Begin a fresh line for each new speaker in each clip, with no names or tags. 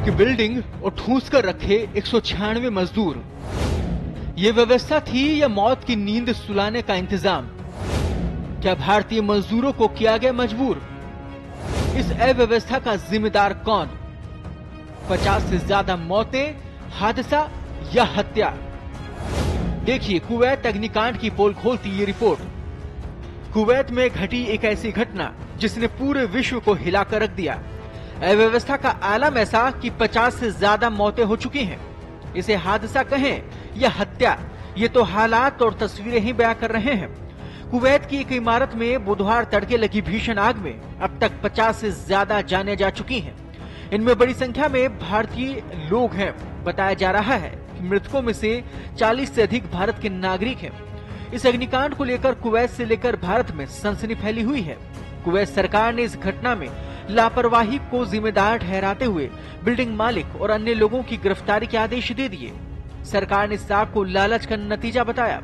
एक बिल्डिंग और ठूंस कर रखे 196 मजदूर। ये व्यवस्था थी या मौत की नींद सुलाने का इंतजाम? क्या भारतीय मजदूरों को किया गया मजबूर? इस अव्यवस्था का जिम्मेदार कौन? 50 से ज्यादा मौतें, हादसा या हत्या? देखिए कुवैत अग्निकांड की पोल खोलती ये रिपोर्ट। कुवैत में घटी एक ऐसी घटना जिसने पूरे विश्व को हिलाकर रख दिया। अव्यवस्था का आलम ऐसा कि 50 से ज्यादा मौतें हो चुकी हैं। इसे हादसा कहें या हत्या, ये तो हालात और तस्वीरें ही बयां कर रहे हैं। कुवैत की एक इमारत में बुधवार तड़के लगी भीषण आग में अब तक 50 से ज्यादा जानें जा चुकी हैं। इनमें बड़ी संख्या में भारतीय लोग हैं। बताया जा रहा है कि मृतकों में से 40 से अधिक भारत के नागरिक हैं। इस अग्निकांड को लेकर कुवैत से लेकर भारत में सनसनी फैली हुई है। कुवैत सरकार ने इस घटना में लापरवाही को जिम्मेदार ठहराते हुए बिल्डिंग मालिक और अन्य लोगों की गिरफ्तारी के आदेश दे दिए। सरकार ने इस आग को लालच का नतीजा बताया।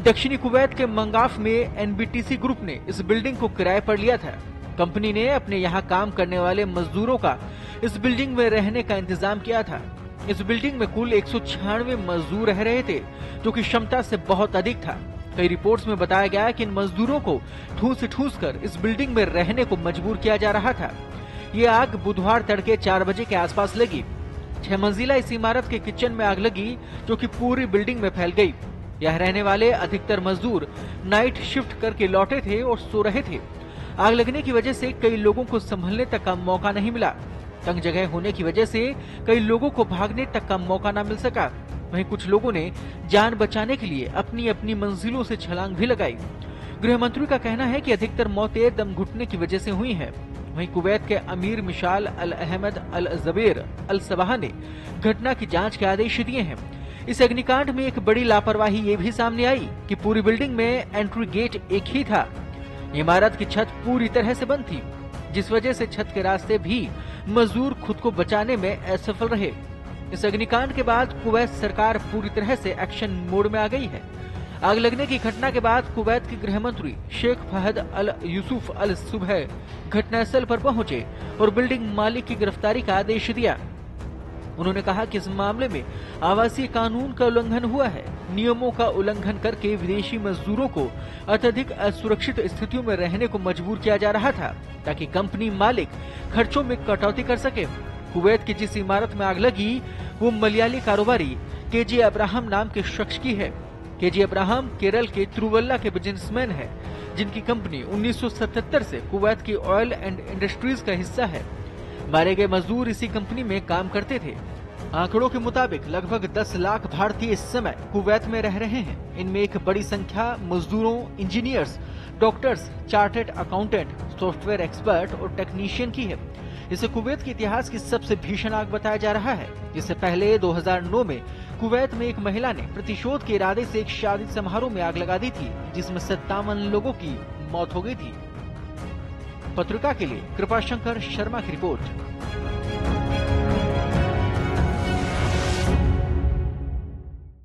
दक्षिणी कुवैत के मंगाफ में एनबीटीसी ग्रुप ने इस बिल्डिंग को किराए पर लिया था। कंपनी ने अपने यहाँ काम करने वाले मजदूरों का इस बिल्डिंग में रहने का इंतजाम किया था। इस बिल्डिंग में कुल 196 मजदूर रह रहे थे, जो कि क्षमता से बहुत अधिक था। कई रिपोर्ट्स में बताया गया कि इन मजदूरों को ठूंस कर इस बिल्डिंग में रहने को मजबूर किया जा रहा था। ये आग बुधवार तड़के 4 बजे के आसपास लगी। 6 मंजिला इस इमारत के किचन में आग लगी, जो कि पूरी बिल्डिंग में फैल गई। यह रहने वाले अधिकतर मजदूर नाइट शिफ्ट करके लौटे थे और सो रहे थे। आग लगने की वजह से कई लोगों को संभलने तक का मौका नहीं मिला। तंग जगह होने की वजह से कई लोगों को भागने तक का मौका न मिल सका। वहीं कुछ लोगों ने जान बचाने के लिए अपनी अपनी मंजिलों से छलांग भी लगाई। गृह मंत्री का कहना है कि अधिकतर मौतें दम घुटने की वजह से हुई हैं। वहीं कुवैत के अमीर मिशाल अल अहमद अल जबेर अल सबाह ने घटना की जांच के आदेश दिए हैं। इस अग्निकांड में एक बड़ी लापरवाही ये भी सामने आई कि पूरी बिल्डिंग में एंट्री गेट एक ही था। इमारत की छत पूरी तरह से बंद थी, जिस वजह से छत के रास्ते भी मजदूर खुद को बचाने में असफल रहे। इस अग्निकांड के बाद कुवैत सरकार पूरी तरह से एक्शन मोड में आ गई है। आग लगने की घटना के बाद कुवैत के गृह मंत्री शेख फहद अल यूसुफ अल सुबह घटनास्थल पर पहुंचे और बिल्डिंग मालिक की गिरफ्तारी का आदेश दिया। उन्होंने कहा कि इस मामले में आवासीय कानून का उल्लंघन हुआ है। नियमों का उल्लंघन करके विदेशी मजदूरों को अत्यधिक असुरक्षित स्थितियों में रहने को मजबूर किया जा रहा था, ताकि कंपनी मालिक खर्चों में कटौती कर सके। कुवैत की जिस इमारत में आग लगी वो मलयाली कारोबारी केजे अब्राहम नाम के शख्स की है। केजे अब्राहम केरल के तिरुवल्ला के बिजनेसमैन है, जिनकी कंपनी 1977 से कुवैत की ऑयल एंड इंडस्ट्रीज का हिस्सा है। मारे गए मजदूर इसी कंपनी में काम करते थे। आंकड़ों के मुताबिक लगभग 10 लाख भारतीय इस समय कुवैत में रह रहे हैं। इनमें एक बड़ी संख्या मजदूरों, engineers, doctors, chartered accountant, software expert और टेक्नीशियन की है। इसे कुवैत के इतिहास की सबसे भीषण आग बताया जा रहा है। इससे पहले 2009 में कुवैत में एक महिला ने प्रतिशोध के इरादे से एक शादी समारोह में आग लगा दी थी, जिसमें 57 लोगों की मौत हो गई थी। पत्रिका के लिए कृपाशंकर शर्मा की रिपोर्ट।